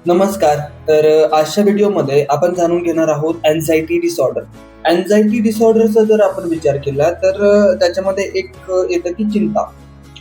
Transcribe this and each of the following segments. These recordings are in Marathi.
नमस्कार. आजच्या व्हिडिओमध्ये आपण जाणून घेणार आहोत अँक्झायटी डिसऑर्डर. अँक्झायटी डिसऑर्डरचा जर आपण विचार केला तर त्याच्यामध्ये येतं की चिंता.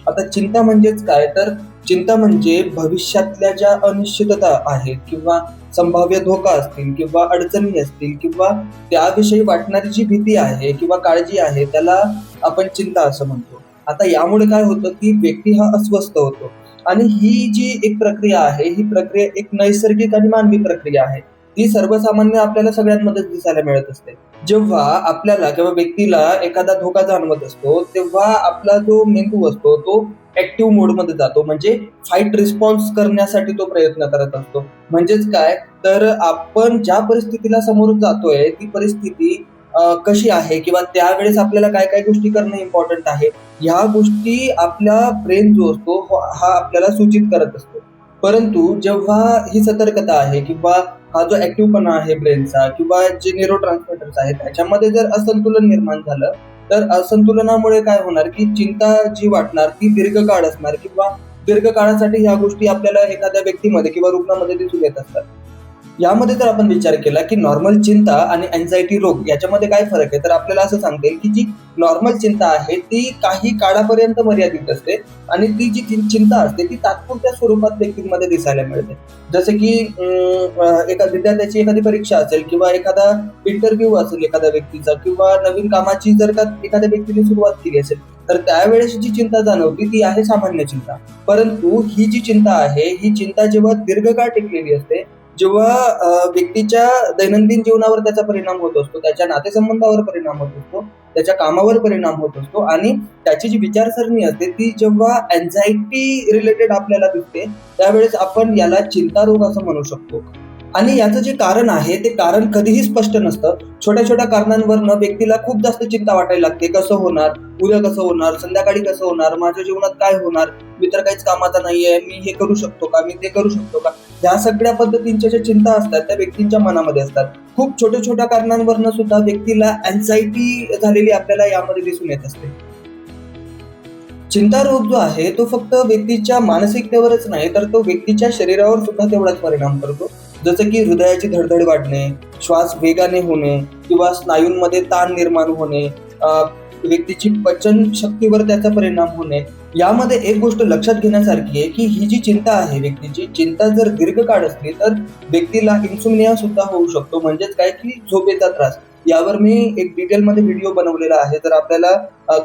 आता चिंता म्हणजेच काय? तर चिंता म्हणजे भविष्यातल्या ज्या अनिश्चितता आहेत किंवा संभाव्य धोका असतील किंवा अडचणी असतील किंवा त्याविषयी वाटणारी जी भीती आहे किंवा काळजी आहे त्याला आपण चिंता असं म्हणतो. आता यामुळे काय होतं की व्यक्ती हा अस्वस्थ होतो. आणि ही जी एक प्रक्रिया आहे, ही प्रक्रिया एक नैसर्गिक आणि मानवी प्रक्रिया आहे. ती सर्वसामान्य आपल्याला सगळ्यांमध्येच दिसायला मिळत असते. जेव्हा आपल्याला किंवा व्यक्तीला एखादा धोका जाणवत असतो, तेव्हा आपला जो मेंदू असतो, तो ॲक्टिव्ह मोडमध्ये जातो. म्हणजे फाईट रिस्पॉन्स करण्यासाठी तो प्रयत्न करत असतो. म्हणजेच काय, तर आपण ज्या परिस्थितीला समोर जातोय, ती परिस्थिती कशी आहे किंवा त्यावेळेस आपल्याला काय-काय गोष्टी करणं इम्पॉर्टंट आहे, ह्या गोष्टी आपला ब्रेन जो असतो हा आपल्याला सूचित करत असतो. परंतु जेव्हा ही सतर्कता आहे किंवा हा जो ॲक्टिव्हपणा आहे ब्रेनचा किंवा जे न्यूरोट्रान्समीटर्स आहेत त्याच्यामध्ये जर असंतुलन निर्माण झालं, तर असंतुलनामुळे काय होणार, की चिंता जी वाटणार ती दीर्घकाळ असणार किंवा दीर्घकाळासाठी ह्या गोष्टी आपल्याला एखाद्या व्यक्तीमध्ये किंवा रुग्णामध्ये दिसून येत असतात. यामध्ये जर आपण विचार केला, की नॉर्मल चिंता आणि अँक्झायटी रोग याच्यामध्ये काय फरक आहे? तर आपल्याला असं सांगता येईल, की जी नॉर्मल चिंता आहे ती काही काळापर्यंत मर्यादित असते आणि ती जी चिंता असते ती तात्पुरत्या स्वरूपात व्यक्तींमध्ये दिसायला मिळते. जसं की एका विद्यार्थ्याची एखादी परीक्षा असेल किंवा एखादा इंटरव्ह्यू असेल एखाद्या व्यक्तीचा किंवा नवीन कामाची जर का एखाद्या व्यक्तीने सुरुवात केली असेल, तर त्यावेळेस जी चिंता जाणवते ती आहे सामान्य चिंता. परंतु ही जी चिंता आहे, ही चिंता जेव्हा दीर्घकाळ टिकलेली असते, जेव्हा व्यक्तीच्या दैनंदिन जीवनावर त्याचा परिणाम होत असतो, त्याच्या नातेसंबंधावर परिणाम होत असतो, त्याच्या कामावर परिणाम होत असतो आणि त्याची जी विचारसरणी असते ती जेव्हा अँक्झायटी रिलेटेड आपल्याला दिसते, त्यावेळेस आपण याला चिंता रोग असं म्हणू शकतो. आणि याचं जे कारण आहे ते कारण कधीही स्पष्ट नसतं. छोट्या-छोट्या कारणांवरनं व्यक्तीला खूप जास्त चिंता वाटायला लागते. कसं होणार? उद्या कसं होणार? संध्याकाळी कसं होणार? माझ्या जीवनात काय होणार? मी तर काहीच कामाचा नाहीये. मी हे करू शकतो का? मी ते करू शकतो का? ह्या सगळ्या पद्धतींच्या ज्या चिंता असतात त्या व्यक्तींच्या मनामध्ये असतात. खूप छोट्या-छोट्या कारणांवरनं सुद्धा व्यक्तीला अँक्झायटी झालेली आपल्याला यामध्ये दिसून येत असते. चिंता रोग जो आहे तो फक्त व्यक्तीच्या मानसिकतेवरच नाही तर तो व्यक्तीच्या शरीरावर सुद्धा तेवढाच परिणाम करतो. जसं की हृदयाची धडधड वाढणे, श्वास वेगाने होणे किंवा स्नायूंमध्ये ताण निर्माण होणे, व्यक्तीची पचन शक्तीवर त्याचा परिणाम होणे. यामध्ये एक गोष्ट लक्षात घेण्यासारखी आहे की ही जी चिंता आहे व्यक्तीची, चिंता जर दीर्घकाळ असली तर व्यक्तीला इन्सोम्निया सुद्धा होऊ शकतो. म्हणजेच काय की झोपेचा त्रास. यावर मी एक डिटेलमध्ये व्हिडिओ बनवलेला आहे. जर आपल्याला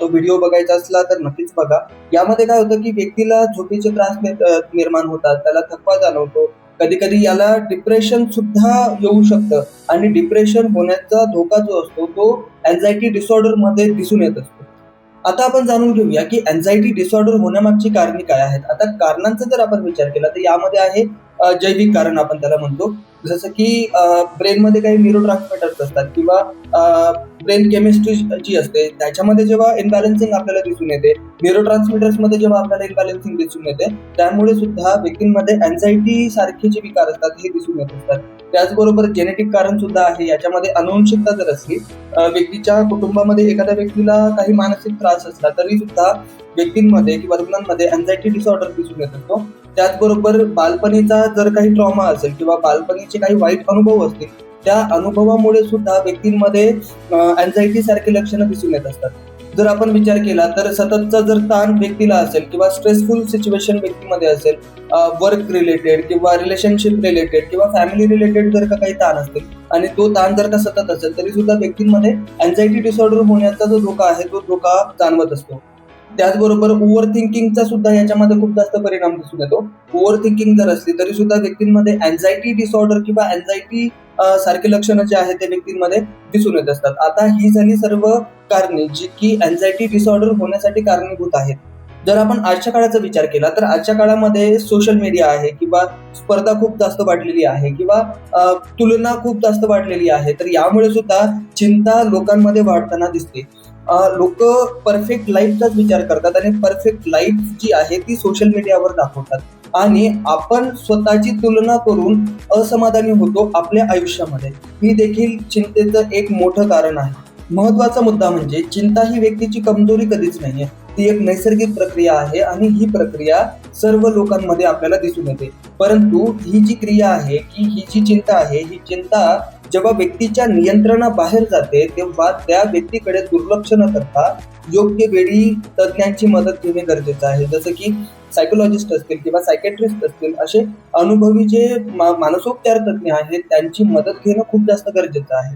तो व्हिडिओ बघायचा असला तर नक्कीच बघा. यामध्ये काय होतं की व्यक्तीला झोपेचे त्रास निर्माण होतात, त्याला थकवा जाणवतो. कधी-कधी याला डिप्रेशन सुद्धा येऊ शकतं आणि डिप्रेशन होण्याचा धोका जो असतो तो अँक्झायटी डिसऑर्डरमध्ये दिसून येत असतो. आता आपण जाणून घेऊया की अँक्झायटी डिसऑर्डर होण्यामागची कारणे काय आहेत. आता कारणांचा जर आपण विचार केला तर यामध्ये आहे जैविक कारण आपण त्याला म्हणतो. जसं की ब्रेनमध्ये काही न्यूरोट्रान्समीटर्स असतात किंवा ब्रेन केमिस्ट्री जी असते त्याच्यामध्ये जेव्हा इम्बॅलन्सिंग आपल्याला दिसून येते, न्यूरोट्रान्समीटर्समध्ये जेव्हा आपल्याला इम्बॅलन्सिंग दिसून येते, त्यामुळे सुद्धा व्यक्तींमध्ये अँक्झायटी सारखे जे विकार असतात हे दिसून येत असतात. त्याचबरोबर जेनेटिक कारण सुद्धा आहे. याच्यामध्ये अनुवंशिकता जर असली, व्यक्तीच्या कुटुंबामध्ये एखाद्या व्यक्तीला काही मानसिक त्रास असला तरी सुद्धा व्यक्तींमध्ये किंवा रुग्णांमध्ये अँक्झायटी डिसऑर्डर दिसून येत असतो. त्याचबरोबर बालपणीचा जर काही ट्रॉमा असेल किंवा बालपणीचे काही वाईट अनुभव असतील, त्या अनुभवामुळे सुद्धा व्यक्तींमध्ये अँक्झायटी सारखी लक्षणं दिसून येत असतात. जर आपण विचार केला तर सततचा जर ताण व्यक्तीला असेल किंवा स्ट्रेसफुल सिच्युएशन व्यक्तीमध्ये असेल, वर्क रिलेटेड किंवा रिलेशनशिप रिलेटेड किंवा फॅमिली रिलेटेड जर का काही ताण असतील आणि तो ताण जर का सतत असेल तरी सुद्धा व्यक्तींमध्ये अँक्झायटी डिसऑर्डर होण्याचा जो धोका आहे तो धोका जाणवत असतो. त्याचबरोबर ओव्हर थिंकिंगचा सुद्धा याच्यामध्ये खूप जास्त परिणाम दिसून येतो. ओव्हर थिंकिंग जर असली तरी सुद्धा व्यक्तींमध्ये अँक्झायटी डिसऑर्डर किंवा अँक्झायटी सारखे लक्षणं जे आहेत ते व्यक्तींमध्ये दिसून येत असतात. आता ही झाली सर्व कारणे जी की अँक्झायटी डिसऑर्डर होण्यासाठी कारणीभूत आहेत. जर आपण आजच्या काळाचा विचार केला तर आजच्या काळामध्ये सोशल मीडिया आहे किंवा स्पर्धा खूप जास्त वाढलेली आहे किंवा तुलना खूप जास्त वाढलेली आहे. तर यामुळे सुद्धा चिंता लोकांमध्ये वाढताना दिसते. लोक परफेक्ट लाईफचाच विचार करतात आणि परफेक्ट लाईफ जी आहे ती सोशल मीडियावर दाखवतात आणि आपण स्वतःची तुलना करून असमाधानी होतो आपल्या आयुष्यामध्ये. ही देखील चिंतेचं एक मोठं कारण आहे. महत्वाचा मुद्दा म्हणजे चिंता ही व्यक्तीची कमजोरी कधीच नाहीये. ती एक नैसर्गिक प्रक्रिया आहे आणि ही प्रक्रिया सर्व लोकांमध्ये आपल्याला दिसून येते. परंतु ही जी क्रिया आहे की ही जी चिंता आहे, ही चिंता जेव्हा व्यक्तीच्या नियंत्रणाबाहेर जाते तेव्हा त्या व्यक्तीकडे दुर्लक्ष न करता योग्य वेळी तज्ञांची मदत घेणे गरजेचं आहे. जसं की सायकोलॉजिस्ट असतील किंवा सायकॅट्रिस्ट असतील, असे अनुभवी जे मानसोपचार तज्ञ आहेत त्यांची मदत घेणं खूप जास्त गरजेचं आहे.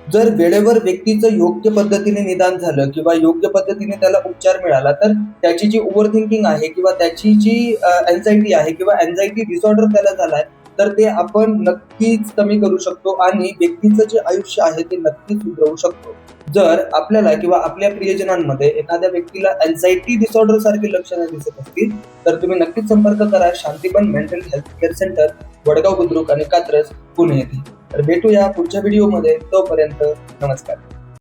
जर वेळेवर व्यक्तीचं योग्य पद्धतीने निदान झालं किंवा योग्य पद्धतीने त्याला उपचार मिळाला, तर त्याची जी ओव्हर थिंकिंग आहे किंवा त्याची जी अँझायटी आहे किंवा अँझायटी डिसऑर्डर त्याला झालाय, तर ते आपण नक्कीच कमी करू शकतो आणि व्यक्तीचं जे आयुष्य आहे ते नक्कीच सुधरवू शकतो. जर आपल्याला किंवा आपल्या प्रियजनांमध्ये एखाद्या व्यक्तीला अँझायटी डिसऑर्डर सारखी लक्षणे दिसत असतील, तर तुम्ही नक्कीच संपर्क करा Shantiban mental health care centre, Vadgaon Budruk आणि कात्रज, पुणे येथे. तर भेटूया पुढच्या व्हिडिओमध्ये. तोपर्यंत नमस्कार.